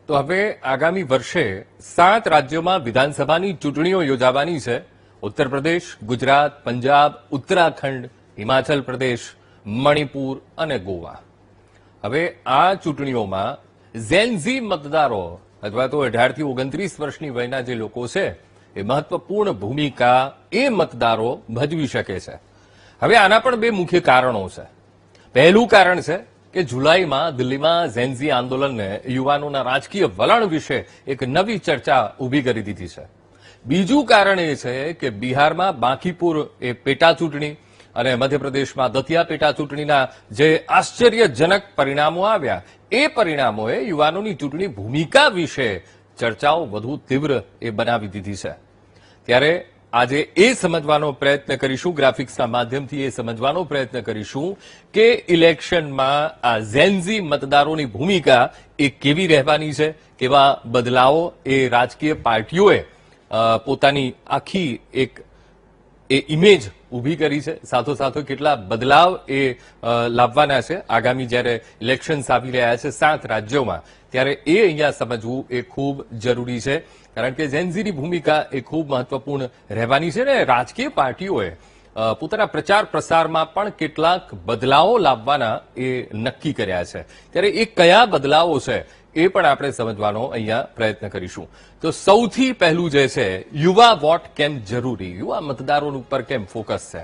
તો હવે આગામી વર્ષે 7 રાજ્યોમાં વિધાનસભાની ચૂંટણીઓ યોજાવાની છે. ઉત્તર પ્રદેશ, ગુજરાત, પંજાબ, ઉત્તરાખંડ, હિમાચલ પ્રદેશ, મણિપુર અને ગોવા. હવે આ ચૂંટણીઓમાં ઝેનઝી મતદારો અથવા તો 18 થી 29 વર્ષની વયના જે લોકો છે એ મહત્વપૂર્ણ ભૂમિકા એ મતદારો ભજવી શકે છે. હવે આના પણ બે મુખ્ય કારણો છે. પહેલું કારણ છે કે જુલાઈમાં દિલ્હીમાં ઝેનઝી આંદોલનને યુવાનોના રાજકીય વલણ વિશે એક નવી ચર્ચા ઊભી કરી દીધી છે. બીજું કારણ એ છે કે બિહારમાં બાંકીપુર એ પેટા ચૂંટણી અને મધ્યપ્રદેશમાં દતિયા પેટા ચૂંટણીના જે આશ્ચર્યજનક પરિણામો આવ્યા એ પરિણામોએ યુવાનોની ચૂંટણી ભૂમિકા વિશે ચર્ચાઓ વધુ તીવ્ર એ બનાવી દીધી છે. ત્યારે આજે એ સમજવાનો પ્રયત્ન કરીશું, ગ્રાફિક્સના માધ્યમથી એ સમજવાનો પ્રયત્ન કરીશું કે ઇલેક્શનમાં આ ઝેનઝી મતદારોની ભૂમિકા એ કેવી રહેવાની છે, કેવા બદલાવો એ રાજકીય પાર્ટીઓએ પોતાની આખી એક ઇમેજ ઊભી કરી છે, સાથોસાથ કેટલા બદલાવ એ લાવવાના છે આગામી જ્યારે ઇલેક્શન્સ આવી રહ્યા છે 7 રાજ્યોમાં. ત્યારે એ અહીંયા સમજવું એ ખૂબ જરૂરી છે, કારણ કે ઝેનઝીની ભૂમિકા એ ખૂબ મહત્વપૂર્ણ રહેવાની છે ને રાજકીય પાર્ટીઓએ પોતાના પ્રચાર પ્રસારમાં પણ કેટલાક બદલાવો લાવવાના એ નક્કી કર્યા છે. ત્યારે એ કયા બદલાવો છે એ પણ આપણે સમજવાનો અહીંયા પ્રયત્ન કરીશું. તો સૌથી પહેલું જે છે, યુવા વોટ કેમ જરૂરી, યુવા મતદારો ઉપર કેમ ફોકસ છે.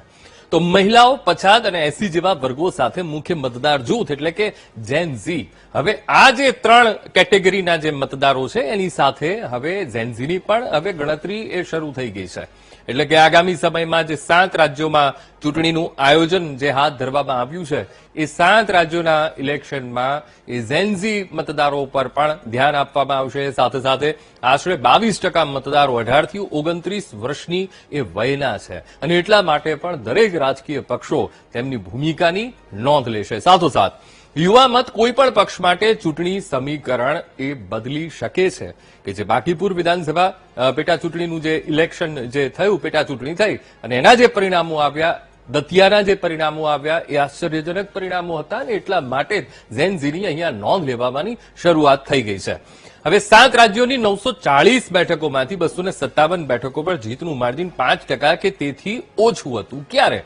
તો મહિલાઓ, પછાત અને એસસી જેવા વર્ગો સાથે મુખ્ય મતદાર જૂથ એટલે કે ઝેનઝી. હવે આ જે 3 કેટેગરીના જે મતદારો છે એની સાથે હવે ઝેનઝીની પણ હવે ગણતરી એ શરૂ થઈ ગઈ છે. એટલે કે આગામી સમયમાં જે 7 રાજ્યોમાં ચૂંટણીનું આયોજન જે હાથ ધરવામાં આવ્યું છે એ 7 રાજ્યોના ઇલેક્શનમાં એ ઝેનઝી મતદારો પર પણ ધ્યાન આપવામાં આવશે. સાથે સાથે આશરે 22% મતદારો 18 થી 29 વર્ષની એ વયના છે અને એટલા માટે પણ દરેક રાજકીય પક્ષો તેમની ભૂમિકાની નોંધ લેશે. સાથોસાથ યુવા મત કોઈ પણ પક્ષ માટે ચૂંટણી સમીકરણ એ બદલી શકે છે કે જે બાંકીપુર વિધાનસભા પેટા ચૂંટણીનું જે ઇલેક્શન જે થયું, પેટા ચૂંટણી થઈ અને એના જે પરિણામો આવ્યા, દતિયાના જે પરિણામો આવ્યા એ આશ્ચર્યજનક પરિણામો હતા અને એટલા માટે ઝેનઝીની અહીંયા નોંધ લેવાની શરૂઆત થઈ ગઈ છે. હવે 7 રાજ્યોની 940 બેઠકોમાંથી 257 બેઠકો પર જીતનું માર્જિન 5% કે તેથી ઓછું હતું. ક્યારે?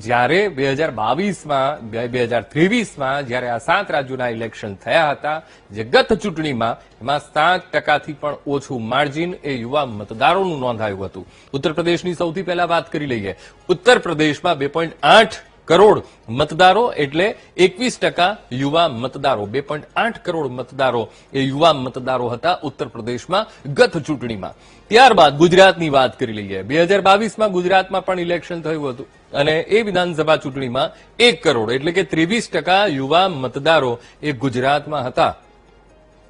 જ્યારે 2022માં 2023માં જ્યારે આ 7 રાજ્યોના ઇલેક્શન થયા હતા, જે ગત ચૂંટણીમાં એમાં 7%થી પણ ઓછું માર્જિન એ યુવા મતદારોનું નોંધાયું હતું. ઉત્તર પ્રદેશની સૌથી પહેલા વાત કરી લઈએ. ઉત્તર પ્રદેશમાં 2.8 કરોડ મતદારો એટલે 21% યુવા મતદારો. 2.8 કરોડ મતદારો એ યુવા મતદારો હતા ઉત્તર પ્રદેશમાં ગત ચૂંટણીમાં. ત્યારબાદ ગુજરાતની વાત કરી લઈએ. 2022માં ગુજરાતમાં પણ ઇલેક્શન થયું હતું અને એ વિધાનસભા ચૂંટણીમાં 1 કરોડ એટલે કે 23% યુવા મતદારો એ ગુજરાતમાં હતા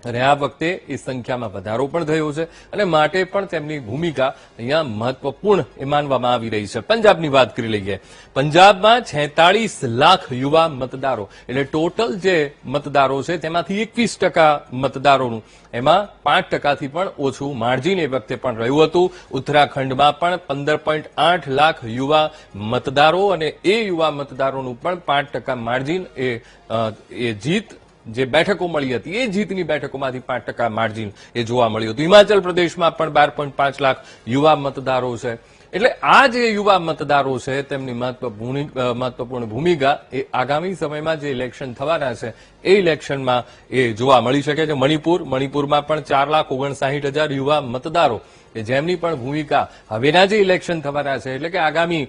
અને આ વખતે એ સંખ્યામાં વધારો પણ થયો છે અને માટે પણ તેમની ભૂમિકા અહીંયા મહત્વપૂર્ણ એ માનવામાં આવી રહી છે. પંજાબની વાત કરી લઈએ. પંજાબમાં 46 લાખ યુવા મતદારો એટલે ટોટલ જે મતદારો છે તેમાંથી 21% મતદારોનું એમાં 5%થી પણ ઓછું માર્જિન એ વખતે પણ રહ્યું હતું. ઉત્તરાખંડમાં પણ 15.8 લાખ યુવા મતદારો અને એ યુવા મતદારોનું પણ 5% માર્જિન એ જીત જે બેઠકો મળી હતી એ જીતની બેઠકોમાંથી 5% માર્જિન એ જોવા મળ્યું હતું. હિમાચલ પ્રદેશમાં પણ 12.5 લાખ યુવા મતદારો છે. એટલે આ જે યુવા મતદારો છે તેમની મહત્વપૂર્ણ ભૂમિકા એ આગામી સમયમાં જે ઇલેક્શન થવાના છે એ ઇલેક્શનમાં એ જોવા મળી શકે છે. મણિપુરમાં પણ 4,59,000 યુવા મતદારો કે જેમની પણ ભૂમિકા હવેના જે ઇલેક્શન થવાના છે એટલે કે આગામી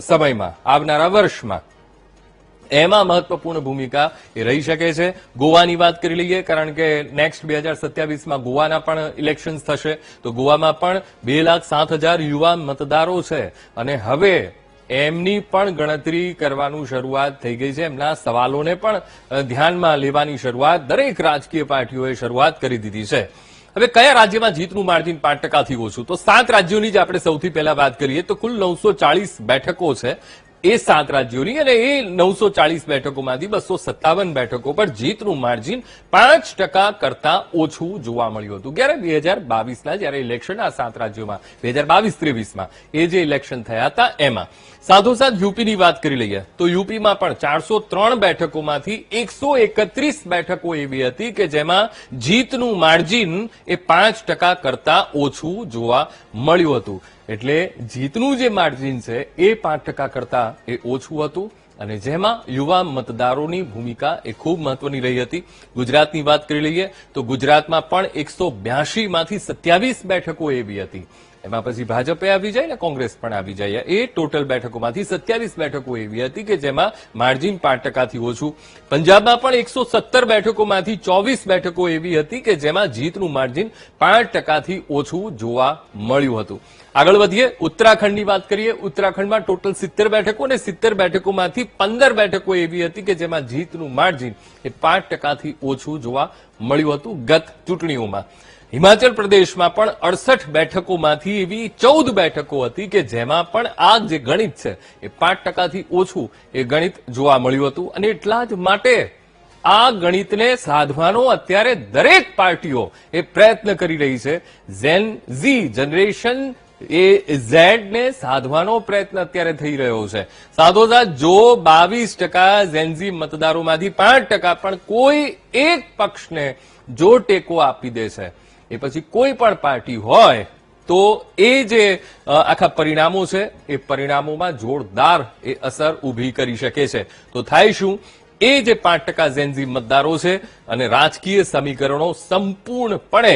સમયમાં આવનારા વર્ષમાં એમાં મહત્વપૂર્ણ ભૂમિકા એ રહી શકે છે. ગોવાની વાત કરી લઈએ, કારણ કે નેક્સ્ટ 2027માં ગોવાના પણ ઇલેક્શન્સ થશે. તો ગોવામાં પણ 2,07,000 યુવા મતદારો છે અને હવે એમની પણ ગણતરી કરવાનું શરૂઆત થઈ ગઈ છે. એમના સવાલોને પણ ધ્યાનમાં લેવાની શરૂઆત દરેક રાજકીય પાર્ટીઓએ શરૂઆત કરી દીધી છે. હવે કયા રાજ્યમાં જીતનું માર્જિન 5%થી ઓછું? તો 7 રાજ્યોની જ આપણે સૌથી પહેલા વાત કરીએ તો કુલ 940 બેઠકો છે. એ 7 રાજ્યોની અને એ 940 બેઠકોમાંથી 257 બેઠકો પર જીતનું માર્જિન 5% કરતા ઓછું જોવા મળ્યું હતું. ત્યારે 2022ના જયારે ઇલેક્શન આ 7 રાજ્યોમાં 2022-23માં એ જે ઇલેક્શન થયા હતા એમાં સાથોસાથ યુપીની વાત કરી લઈએ તો યુપીમાં પણ 403 બેઠકોમાંથી 131 બેઠકો એવી હતી કે જેમાં જીતનું માર્જિન એ 5% કરતા ઓછું જોવા મળ્યું હતું. એટલે જીતનું જે માર્જિન છે એ 5% કરતા એ ઓછું હતું અને જેમાં યુવા મતદારોની ભૂમિકા એ ખૂબ મહત્વની રહી હતી. ગુજરાતની વાત કરી લઈએ તો ગુજરાતમાં પણ 182માંથી 27 બેઠકો એવી હતી. એમાં પછી ભાજપે આવી જાય ને કોંગ્રેસ પણ આવી જાય. એ ટોટલ બેઠકોમાંથી 27 બેઠકો એવી હતી કે જેમાં માર્જિન 5%થી ઓછું. પંજાબમાં પણ 117 બેઠકોમાંથી 24 બેઠકો એવી હતી કે જેમાં જીતનું માર્જિન 5%થી ઓછું જોવા મળ્યું હતું. આગળ વધીએ, ઉત્તરાખંડની વાત કરીએ. ઉત્તરાખંડમાં ટોટલ 70 બેઠકો અને 70 બેઠકોમાંથી 15 બેઠકો એવી હતી કે જેમાં જીતનું માર્જિન એ 5%થી ઓછું જોવા મળ્યું હતું ગત ચૂંટણીઓમાં. હિમાચલ પ્રદેશમાં પણ 68 બેઠકોમાંથી એવી 14 બેઠકો હતી કે જેમાં પણ આ જે ગણિત છે એ 5%થી ઓછું એ ગણિત જોવા મળ્યું હતું અને એટલા જ માટે આ ગણિતને સાધવાનો અત્યારે દરેક પાર્ટીઓ એ પ્રયત્ન કરી રહી છે. ઝેન ઝી જનરેશન એ ઝેડ ને સાધવાનો પ્રયત્ન અત્યારે થઈ રહ્યો છે. સાથોસાથ જો 22% ઝેનઝી મતદારોમાંથી 5% પણ કોઈ એક પક્ષને જો ટેકો આપી દે છે એ પછી કોઈ પણ પાર્ટી હોય તો એ જે આખા પરિણામો છે એ પરિણામોમાં જોરદાર એ અસર ઉભી કરી શકે છે. તો થાય શું, એ જે 5% ઝેનઝી મતદારો છે અને રાજકીય સમીકરણો સંપૂર્ણપણે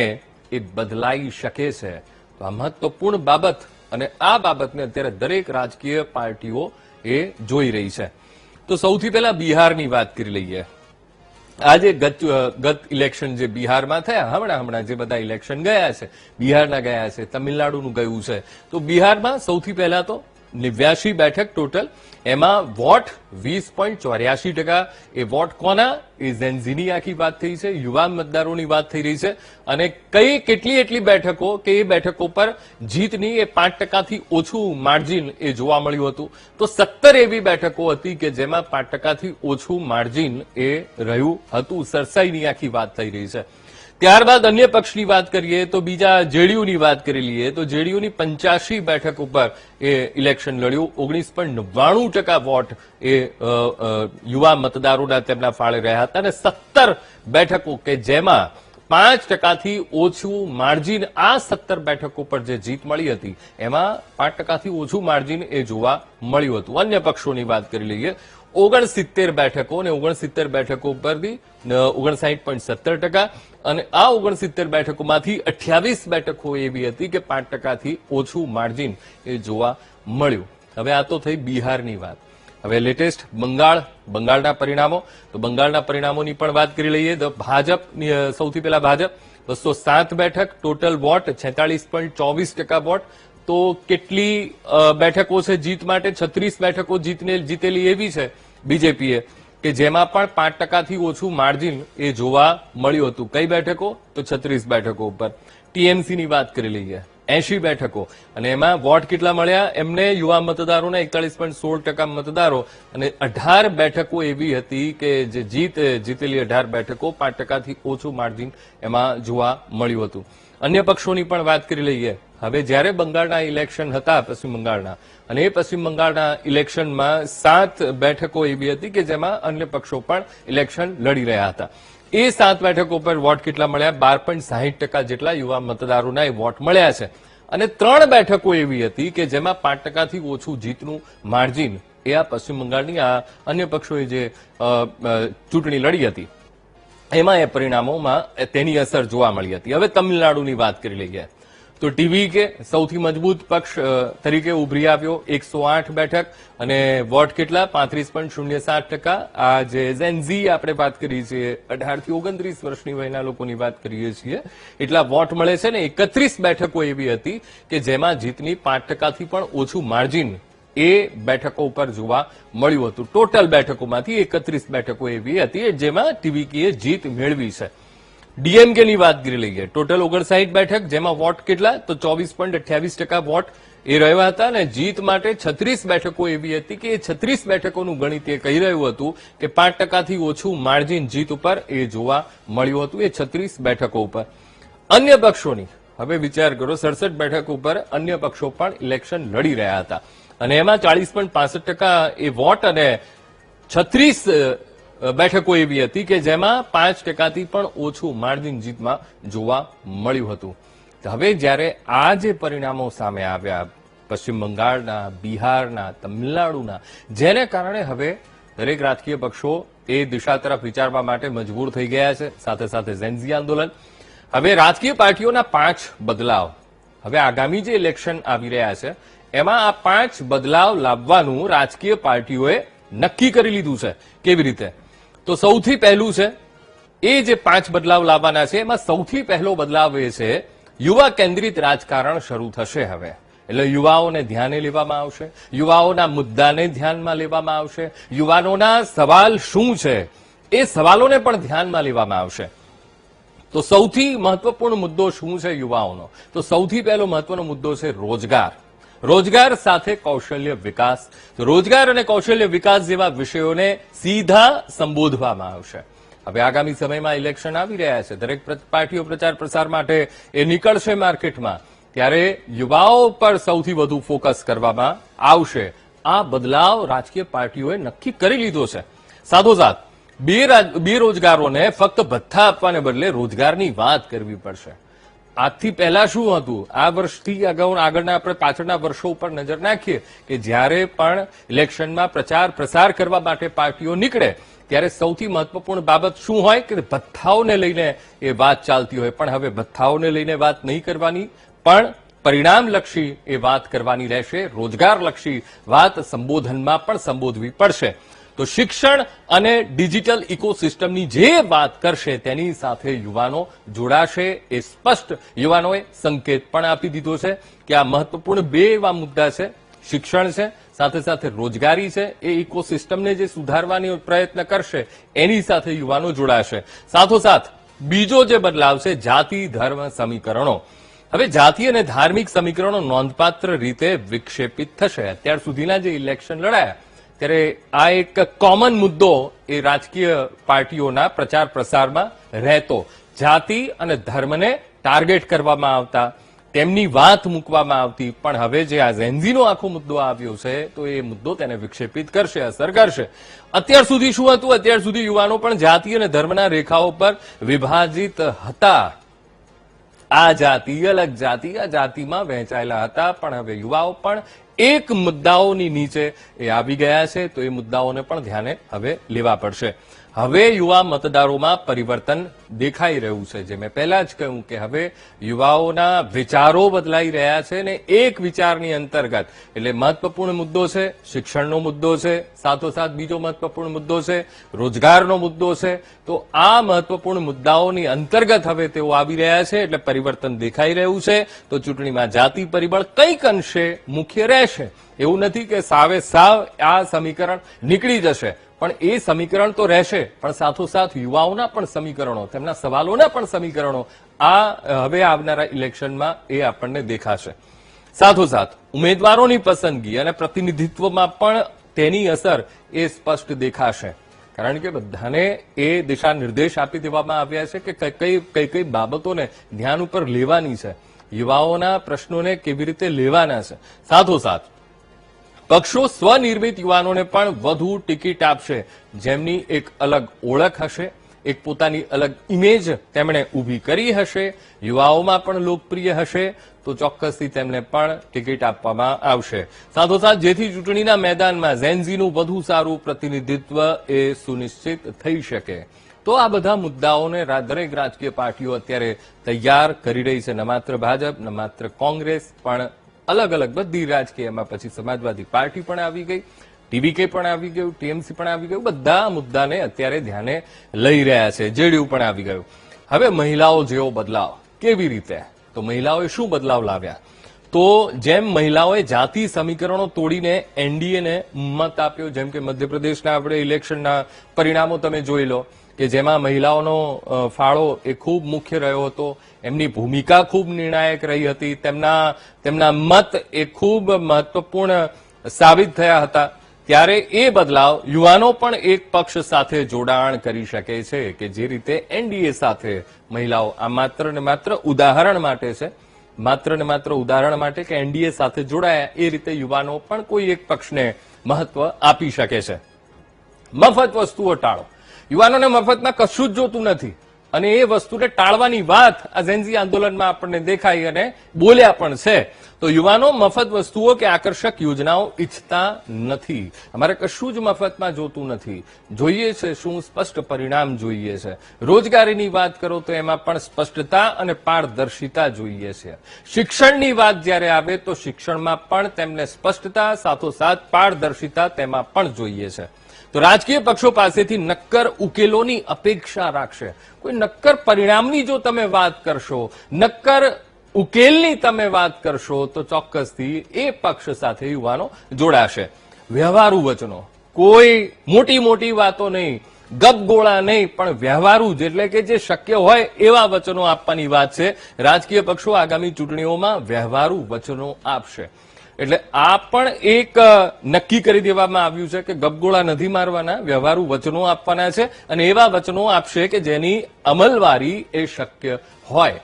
એ બદલાઈ શકે છે. તો આ મહત્વપૂર્ણ બાબત અને આ બાબતને અત્યારે દરેક રાજકીય પાર્ટીઓ એ જોઈ રહી છે. તો સૌથી પહેલા બિહારની વાત કરી લઈએ. આજે ગત ઇલેક્શન જે બિહારમાં થયા, હમણાં જે બધા ઇલેક્શન ગયા છે બિહારના ગયા છે, તમિલનાડુનું ગયું છે. તો બિહારમાં સૌથી પહેલા તો 89 બેઠક ટોટલ, એમાં વોટ 20.84%. એ વોટ કોના? એ ઝેનઝીની આખી વાત થઈ છે, યુવા મતદારોની વાત થઈ રહી છે. અને કેટલી એટલી બેઠકો કે એ બેઠકો પર જીતની એ 5%થી ઓછું માર્જિન એ જોવા મળ્યું હતું. તો 17 એવી બેઠકો હતી કે જેમાં 5%થી ઓછું માર્જિન એ રહ્યું હતું. સરસાઈની આખી વાત થઈ રહી છે. ત્યારબાદ અન્ય પક્ષની વાત કરીએ તો બીજા જેડીયુની વાત કરી લઈએ તો જેડીયુની 85 બેઠક ઉપર એ ઇલેક્શન લડ્યું. 19.99% વોટ એ યુવા મતદારોના તેમના ફાળે રહ્યા હતા અને 17 બેઠકો કે જેમાં 5%થી ઓછું માર્જિન, આ 17 બેઠકો પર જે જીત મળી હતી એમાં 5%થી ઓછું માર્જિન એ જોવા મળ્યું હતું. અન્ય પક્ષોની વાત કરી લઈએ. 69 બેઠકો અને 69 બેઠકો પરથી 59.17% અને આ 69 બેઠકોમાંથી 28 બેઠકો એવી હતી કે 5%થી ઓછું માર્જિન એ જોવા મળ્યું. હવે આ તો થઈ બિહારની વાત. હવે લેટેસ્ટ બંગાળના પરિણામો. તો બંગાળના પરિણામોની પણ વાત કરી લઈએ તો ભાજપ, સૌથી પહેલા ભાજપ 207 બેઠક, ટોટલ વોટ 46.24% વોટ. તો કેટલી બેઠકો છે જીત માટે? 36 બેઠકો જીતેલી એવી છે બીજેપીએ કે જેમાં પણ 5%થી ઓછું માર્જિન એ જોવા મળ્યું હતું. કઈ બેઠકો? તો 36 બેઠકો ઉપર. ટીએમસીની વાત કરી લઈએ, 80 બેઠકો અને એમાં વોટ કેટલા મળ્યા એમને? યુવા મતદારોના 41.16% મતદારો અને 18 બેઠકો એવી હતી કે જે જીતેલી 18 બેઠકો 5%થી ઓછું માર્જિન એમાં જોવા મળ્યું હતું. અન્ય પક્ષોની પણ વાત કરી લઈએ. હવે જ્યારે બંગાળના ઇલેક્શન હતા પશ્ચિમ બંગાળના, અને એ પશ્ચિમ બંગાળના ઇલેક્શનમાં 7 બેઠકો એવી હતી કે જેમાં અન્ય પક્ષો પણ ઇલેક્શન લડી રહ્યા હતા. એ 7 બેઠકો પર વોટ કેટલા મળ્યા? 12.60% જેટલા યુવા મતદારોના એ વોટ મળ્યા છે. અને 3 બેઠકો એવી હતી કે જેમાં 5%થી ઓછું જીતનું માર્જિન એ આ પશ્ચિમ બંગાળની આ અન્ય પક્ષોએ જે ચૂંટણી લડી હતી એમાં એ પરિણામોમાં તેની અસર જોવા મળી હતી. હવે તમિલનાડુની વાત કરી લઈએ તો ટીવીકે સૌથી મજબૂત પક્ષ તરીકે ઉભરી આવ્યો. 108 બેઠક અને વોટ કેટલા? 35.07%. આ જે ઝેનઝી આપણે વાત કરીએ છીએ 18 થી 29 વર્ષની વયના લોકોની વાત કરીએ છીએ એટલા વોટ મળે છે ને. 31 બેઠકો એવી હતી કે જેમાં જીતની 5%થી પણ ઓછું માર્જિન એ બેઠકો ઉપર જોવા મળ્યું હતું. ટોટલ બેઠકોમાંથી 31 બેઠકો એવી હતી જેમાં ટીવીકેએ જીત મેળવી છે. ડીએમકેની વાત કરી લઈએ. ટોટલ 59 બેઠક જેમાં વોટ કેટલા? તો 24.28% વોટ એ રહ્યા હતા અને જીત માટે 36 બેઠકો એવી હતી કે એ 36 બેઠકોનું ગણિત એ કહી રહ્યું હતું કે 5%થી ઓછું માર્જિન જીત ઉપર એ જોવા મળ્યું હતું એ 36 બેઠકો ઉપર. અન્ય પક્ષોની હવે વિચાર કરો 67 બેઠકો ઉપર અન્ય પક્ષો પણ ઇલેક્શન લડી રહ્યા હતા અને એમાં 40.65% એ વોટ અને 36 બેઠકો એવી હતી કે જેમાં 5%થી પણ ઓછું માર્જિન જીતમાં જોવા મળ્યું હતું. હવે જ્યારે આ જે પરિણામો સામે આવ્યા પશ્ચિમ બંગાળના, બિહારના, તમિલનાડુના, જેને કારણે હવે દરેક રાજકીય પક્ષો એ દિશા તરફ વિચારવા માટે મજબૂર થઈ ગયા છે. સાથે સાથે ઝેન્ઝી આંદોલન, હવે રાજકીય પાર્ટીઓના 5 બદલાવ, હવે આગામી જે ઇલેક્શન આવી રહ્યા છે એમાં આ 5 બદલાવ લાવવાનું રાજકીય પાર્ટીઓએ નક્કી કરી લીધું છે. કેવી રીતે? તો સૌથી પહેલું છે એ જે 5 બદલાવ લાવવાના છે એમાં સૌથી પહેલો બદલાવ એ છે યુવા કેન્દ્રિત રાજકારણ શરૂ થશે. હવે એટલે યુવાઓને ધ્યાને લેવામાં આવશે, યુવાઓના મુદ્દાને ધ્યાનમાં લેવામાં આવશે, યુવાનોના સવાલ શું છે એ સવાલોને પણ ધ્યાનમાં લેવામાં આવશે. તો સૌથી મહત્વપૂર્ણ મુદ્દો શું છે યુવાઓનો? તો સૌથી પહેલો મહત્વનો મુદ્દો છે રોજગાર. રોજગાર સાથે કૌશલ્ય વિકાસ. રોજગાર અને કૌશલ્ય વિકાસ જેવા વિષયોને સીધા સંબોધવામાં આવશે. હવે આગામી સમયમાં ઇલેક્શન આવી રહ્યા છે, દરેક પાર્ટીઓ પ્રચાર પ્રસાર માટે એ નીકળશે માર્કેટમાં, ત્યારે યુવાઓ પર સૌથી વધુ ફોકસ કરવામાં આવશે. આ બદલાવ રાજકીય પાર્ટીઓએ નક્કી કરી લીધો છે. સાથોસાથ બેરોજગારોને ફક્ત ભથ્થા આપવાને બદલે રોજગારની વાત કરવી પડશે. આજથી પહેલા શું હતું? આ વર્ષથી આગળના આપણે પાછળના વર્ષો ઉપર નજર નાખીએ કે જ્યારે પણ ઇલેક્શનમાં પ્રચાર પ્રસાર કરવા માટે પાર્ટીઓ નીકળે ત્યારે સૌથી મહત્વપૂર્ણ બાબત શું હોય કે ભથ્થાઓને લઈને એ વાત ચાલતી હોય. પણ હવે ભથ્થાઓને લઈને વાત નહીં કરવાની, પણ પરિણામલક્ષી એ વાત કરવાની રહેશે. રોજગારલક્ષી વાત સંબોધનમાં પણ સંબોધવી પડશે. તો શિક્ષણ અને ડિજિટલ ઇકોસિસ્ટમની જે વાત કરશે તેની સાથે યુવાનો જોડાશે. એ સ્પષ્ટ યુવાનોએ સંકેત પણ આપી દીધો છે કે આ મહત્વપૂર્ણ 2 એવા મુદ્દા છે, શિક્ષણ છે, સાથે સાથે રોજગારી છે. એ ઇકોસિસ્ટમને જે સુધારવાની પ્રયત્ન કરશે એની સાથે યુવાનો જોડાશે. સાથોસાથ બીજો જે બદલાવ છે જાતિ ધર્મ સમીકરણો. હવે જાતિ અને ધાર્મિક સમીકરણો નોંધપાત્ર રીતે વિક્ષેપિત થશે. અત્યાર સુધીના જે ઇલેક્શન લડાયા ત્યારે આ એક કોમન મુદ્દો એ રાજકીય પાર્ટીઓના પ્રચાર પ્રસારમાં રહેતો. જાતિ અને ધર્મને ટાર્ગેટ કરવામાં આવતા, તેમની વાત મૂકવામાં આવતી. પણ હવે જે આ ઝેન્ઝીનો આખો મુદ્દો આવ્યો છે તો એ મુદ્દો તેને વિક્ષેપિત કરશે, અસર કરશે. અત્યાર સુધી શું હતું? અત્યાર સુધી યુવાનો પણ જાતિ અને ધર્મના રેખાઓ પર વિભાજિત હતા. આ જાતિ અલગ જાતિ, આ જાતિમાં વહેંચાયેલા હતા. પણ હવે યુવાઓ પણ એક મુદ્દાઓની નીચે એ આવી ગયા છે તો એ મુદ્દાઓને પણ ધ્યાને હવે લેવા પડશે. હવે યુવા મતદારોમાં પરિવર્તન દેખાઈ રહ્યું છે. જે મેં પહેલા જ કહ્યું કે હવે યુવાઓના વિચારો બદલાઈ રહ્યા છે ને એક વિચારની અંતર્ગત, એટલે મહત્વપૂર્ણ મુદ્દો છે શિક્ષણનો મુદ્દો છે, સાથોસાથ બીજો મહત્વપૂર્ણ મુદ્દો છે રોજગારનો મુદ્દો છે. તો આ મહત્વપૂર્ણ મુદ્દાઓની અંતર્ગત હવે તેઓ આવી રહ્યા છે એટલે પરિવર્તન દેખાઈ રહ્યું છે. તો ચૂંટણીમાં જાતિ પરિબળ કંઈક અંશે મુખ્ય રહેશે. એવું નથી કે સાવે સાવ આ સમીકરણ નીકળી જશે, પણ એ સમીકરણ તો રહેશે. પણ સાથોસાથ યુવાઓના પણ સમીકરણો, તેમના સવાલોના પણ સમીકરણો આ હવે આવનારા ઇલેક્શનમાં એ આપણને દેખાશે. સાથોસાથ ઉમેદવારોની પસંદગી અને પ્રતિનિધિત્વમાં પણ તેની અસર એ સ્પષ્ટ દેખાશે. કારણ કે બધાને એ દિશા નિર્દેશ આપી દેવામાં આવ્યા છે કે કઈ કઈ બાબતોને ધ્યાન ઉપર લેવાની છે, યુવાઓના પ્રશ્નોને કેવી રીતે લેવાના છે. સાથોસાથ પક્ષો સ્વનિર્મિત યુવાનોને પણ વધુ ટિકિટ આપશે, જેમની એક અલગ ઓળખ હશે, એક પોતાની અલગ ઇમેજ તેમણે ઊભી કરી હશે, યુવાઓમાં પણ લોકપ્રિય હશે. તો ચોક્કસથી તેમને પણ ટિકિટ આપવામાં આવશે. સાથોસાથ જેથી ચૂંટણીના મેદાનમાં ઝેન્ઝીનું વધુ સારું પ્રતિનિધિત્વ એ સુનિશ્ચિત થઈ શકે. તો આ બધા મુદ્દાઓને દરેક રાજકીય પાર્ટીઓ અત્યારે તૈયાર કરી રહી છે. ન માત્ર ભાજપ, ન માત્ર કોંગ્રેસ, પણ અલગ અલગ બધી રાજકીયમાં પછી સમાજવાદી પાર્ટી પણ આવી ગઈ, ટીવીકે પણ આવી ગયું, ટીએમસી પણ આવી ગયું. બધા મુદ્દાને અત્યારે ધ્યાને લઈ રહ્યા છે. જેડીયુ પણ આવી ગયું. હવે મહિલાઓ જેવો બદલાવ કેવી રીતે? તો મહિલાઓએ શું બદલાવ લાવ્યા? તો જેમ મહિલાઓએ જાતિ સમીકરણો તોડીને એનડીએને મત આપ્યો, જેમ કે મધ્યપ્રદેશના આપણે ઇલેક્શનના પરિણામો તમે જોઈ લો કે જેમાં મહિલાઓનો ફાળો એ ખૂબ મુખ્ય રહ્યો હતો, એમની ભૂમિકા ખૂબ નિર્ણાયક રહી હતી, તેમના મત એ ખૂબ મહત્વપૂર્ણ સાબિત થયા હતા, ત્યારે એ બદલાવ યુવાનો પણ એક પક્ષ સાથે જોડાણ કરી શકે છે કે જે રીતે એનડીએ સાથે મહિલાઓ, આ માત્ર ને માત્ર ઉદાહરણ માટે છે, માત્ર ને માત્ર ઉદાહરણ માટે કે એનડીએ સાથે જોડાયા એ રીતે યુવાનો પણ કોઈ એક પક્ષને મહત્વ આપી શકે છે. મફત વસ્તુઓ ટાળો. યુવાનોને મફતમાં કશું જ જોતું નથી અને એ વસ્તુને ટાળવાની વાત આ ઝેન્ઝી આંદોલનમાં આપણને દેખાઈ અને બોલ્યા પણ છે. તો યુવાનો મફત વસ્તુઓ કે આકર્ષક યોજનાઓ ઈચ્છતા નથી. અમારે કશું જ મફતમાં જોતું નથી. જોઈએ છે શું? સ્પષ્ટ પરિણામ જોઈએ છે. રોજગારીની વાત કરો તો એમાં પણ સ્પષ્ટતા અને પારદર્શિતા જોઈએ છે. શિક્ષણની વાત જ્યારે આવે તો શિક્ષણમાં પણ તેમને સ્પષ્ટતા સાથોસાથ પારદર્શિતા તેમાં પણ જોઈએ છે. તો રાજકીય પક્ષો પાસેથી નક્કર ઉકેલોની અપેક્ષા રાખશે. કોઈ નક્કર પરિણામની જો તમે વાત કરશો, નક્કર ઉકેલની તમે વાત કરશો તો ચોક્કસથી એ પક્ષ સાથે યુવાનો જોડાશે. વ્યવહારુ વચનો, કોઈ મોટી મોટી વાતો નહીં, ગપગોળા નહીં, પણ વ્યવહારુ એટલે કે જે શક્ય હોય એવા વચનો આપવાની વાત છે. રાજકીય પક્ષો આગામી ચૂંટણીઓમાં વ્યવહારુ વચનો આપશે. એટલે આ પણ એક નક્કી કરી દેવામાં આવ્યું છે કે ગપગોળા નથી મારવાના, વ્યવહારુ વચનો આપવાના છે અને એવા વચનો આપશે કે જેની અમલવારી એ શક્ય હોય.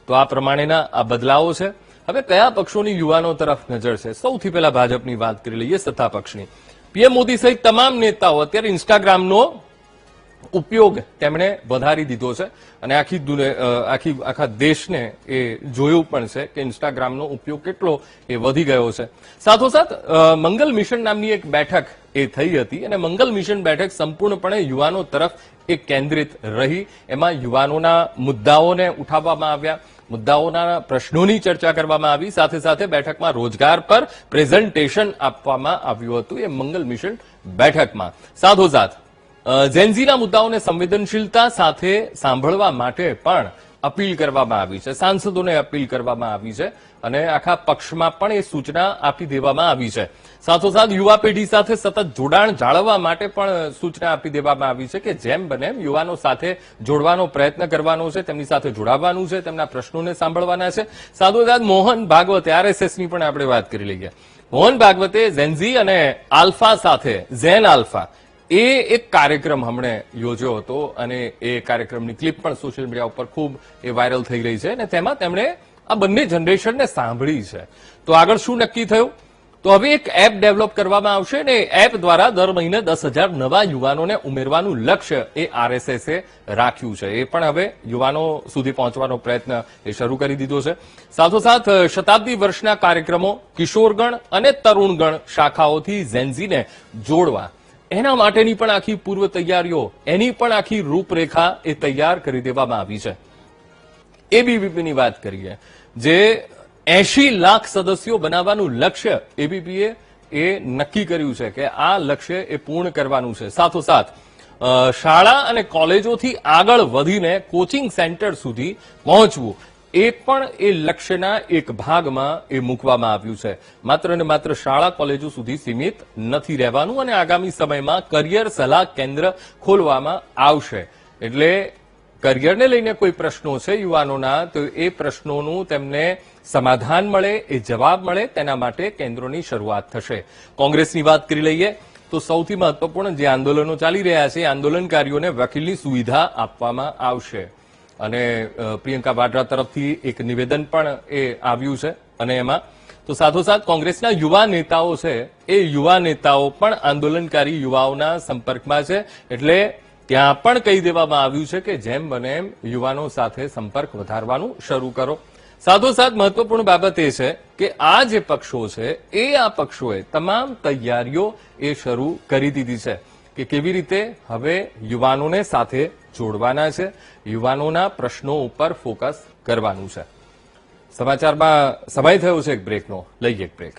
તો આ પ્રમાણેના આ બદલાવો છે. હવે કયા પક્ષોની યુવાનો તરફ નજર છે? સૌથી પહેલા ભાજપની વાત કરી લઈએ, સત્તા પક્ષની. પીએમ મોદી સહિત તમામ નેતાઓ અત્યારે ઇન્સ્ટાગ્રામનો ઉપયોગ તેમણે વધારી દીધો છે અને આખા દેશને એ જોયું પણ છે કે ઇન્સ્ટાગ્રામનો ઉપયોગ કેટલો એ વધી ગયો છે. સાથોસાથ મંગલ મિશન નામની એક બેઠક એ થઈ હતી અને મંગલ મિશન બેઠક સંપૂર્ણપણે યુવાનો તરફ એ કેન્દ્રિત રહી. એમાં યુવાનોના મુદ્દાઓને ઉઠાવવામાં આવ્યા, મુદ્દાઓના પ્રશ્નોની ચર્ચા કરવામાં આવી, સાથે સાથે બેઠકમાં રોજગાર પર પ્રેઝન્ટેશન આપવામાં આવ્યું હતું એ મંગલ મિશન બેઠકમાં. સાથોસાથ ઝેન્ઝીના મુદ્દાઓને સંવેદનશીલતા સાથે સાંભળવા માટે પણ અપીલ કરવામાં આવી છે, સાંસદોને અપીલ કરવામાં આવી છે અને આખા પક્ષમાં પણ એ સૂચના આપી દેવામાં આવી છે. સાથોસાથ યુવા પેઢી સાથે સતત જોડાણ જાળવવા માટે પણ સૂચના આપી દેવામાં આવી છે કે જેમ બને એમ યુવાનો સાથે જોડવાનો પ્રયત્ન કરવાનો છે, તેમની સાથે જોડાવાનું છે, તેમના પ્રશ્નોને સાંભળવાના છે. સાથોસાથ મોહન ભાગવતે, આરએસએસની પણ આપણે વાત કરી લઈએ. મોહન ભાગવતે ઝેન્ઝી અને આલ્ફા સાથે, ઝેન આલ્ફા એ એક કાર્યક્રમ હમણે યોજ્યો હતો અને એ કાર્યક્રમની ક્લિપ પણ સોશિયલ મીડિયા ઉપર ખૂબ એ વાયરલ થઈ રહી છે અને તેમાં તેમણે આ બંને જનરેશનને સાંભળી છે. તો આગળ શું નક્કી થયું? તો હવે એક એપ ડેવલપ કરવામાં આવશે અને એપ દ્વારા દર મહિને 10,000 નવા યુવાનોને ઉમેરવાનું લક્ષ્ય એ આરએસએસે રાખ્યું છે. એ પણ હવે યુવાનો સુધી પહોંચવાનો પ્રયત્ન એ શરૂ કરી દીધો છે. સાથોસાથ શતાબ્દી વર્ષના કાર્યક્રમો કિશોરગણ અને તરુણગણ શાખાઓથી ઝેન્ઝીને જોડવા, એના માટેની પણ આખી પૂર્વ તૈયારીઓ, એની પણ આખી રૂપરેખા એ તૈયાર કરી દેવામાં આવી છે. એબીવીપીની વાત કરીએ, જે 80 લાખ સદસ્યો બનાવવાનું લક્ષ્ય એબીવીપીએ એ નક્કી કર્યું છે કે આ લક્ષ્ય એ પૂર્ણ કરવાનું છે. સાથોસાથ શાળા અને કોલેજોથી આગળ વધીને કોચિંગ સેન્ટર સુધી પહોંચવું એ પણ એ લક્ષ્યના એક ભાગમાં એ મૂકવામાં આવ્યું છે. માત્ર ને માત્ર શાળા કોલેજો સુધી સીમિત નથી રહેવાનું અને આગામી સમયમાં કરિયર સલાહ કેન્દ્ર ખોલવામાં આવશે. એટલે કરિયરને લઈને કોઈ પ્રશ્નો છે યુવાનોના, તો એ પ્રશ્નોનું તેમને સમાધાન મળે, એ જવાબ મળે, તેના માટે કેન્દ્રોની શરૂઆત થશે. કોંગ્રેસની વાત કરી લઈએ તો સૌથી મહત્વપૂર્ણ જે આંદોલનો ચાલી રહ્યા છે, આંદોલનકારીઓને વકીલની સુવિધા આપવામાં આવશે અને પ્રિયંકા વાડ્રા તરફથી એક નિવેદન પણ એ આવ્યું છે. અને એમાં તો સાથોસાથ કોંગ્રેસના યુવા નેતાઓ છે, એ યુવા નેતાઓ પણ આંદોલનકારી યુવાઓના સંપર્કમાં છે. એટલે ત્યાં પણ કહી દેવામાં આવ્યું છે કે જેમ બને એમ યુવાનો સાથે સંપર્ક વધારવાનું શરૂ કરો. સાથોસાથ મહત્વપૂર્ણ બાબત એ છે કે આ જે પક્ષો છે એ આ પક્ષોએ તમામ તૈયારીઓ એ શરૂ કરી દીધી છે કે કેવી રીતે હવે યુવાનોને સાથે જોડવાના છે, યુવાનોના પ્રશ્નો ઉપર ફોકસ કરવાનું છે. સમાચારમાં સમય થયો છે એક બ્રેકનો, લઈએ એક બ્રેક.